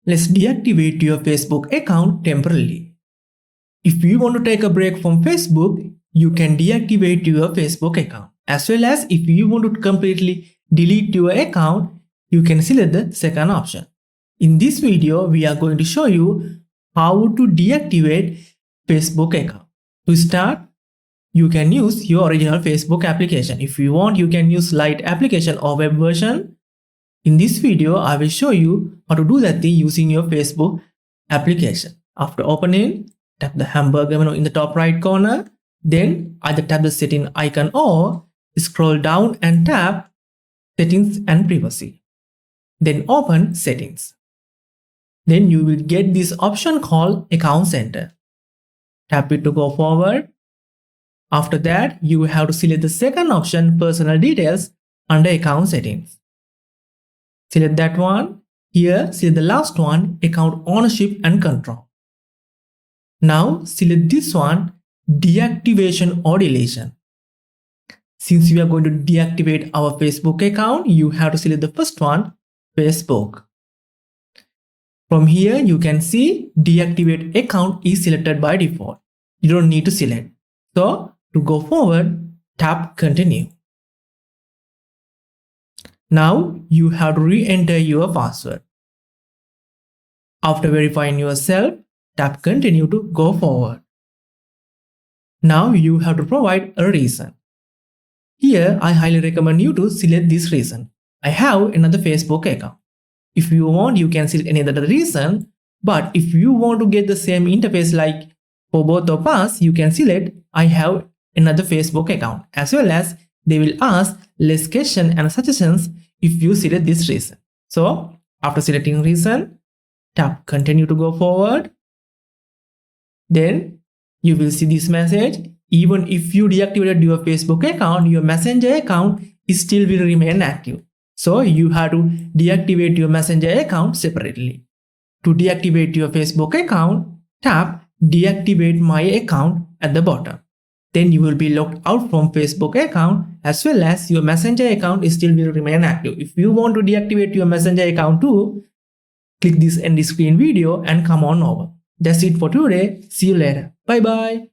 Let's deactivate your Facebook account temporarily. If you want to take a break from Facebook, you can deactivate your Facebook account. As well as if you want to completely delete your account, you can select the second option. In this video, we are going to show you how to deactivate Facebook account. To start, you can use your original Facebook application. If you want, you can use Lite application or web version. In this video, I will show you how to do that thing using your Facebook application. After opening, tap the hamburger menu in the top right corner. Then either tap the setting icon or scroll down and tap settings and privacy. Then open settings. Then you will get this option called account center. Tap it to go forward. After that, you will have to select the second option, personal details, under account settings. Select that one. Here, select the last one, account ownership and control. Now, select this one, deactivation or deletion. Since we are going to deactivate our Facebook account, you have to select the first one, Facebook. From here, you can see deactivate account is selected by default. You don't need to select. So, to go forward, tap continue. Now, you have to re-enter your password. After verifying yourself, tap continue to go forward. Now, you have to provide a reason. Here, I highly recommend you to select this reason. I have another Facebook account. If you want, you can select any other reason. But if you want to get the same interface like for both of us, you can select I have another Facebook account. As well as they will ask less questions and suggestions if you select this reason. So, after selecting reason, tap continue to go forward. Then, you will see this message. Even if you deactivated your Facebook account, your Messenger account still will remain active. So, you have to deactivate your Messenger account separately. To deactivate your Facebook account, tap deactivate my account at the bottom. Then you will be logged out from Facebook account as well as your Messenger account still will remain active. If you want to deactivate your Messenger account too, click this end screen video and come on over. That's it for today. See you later. Bye bye.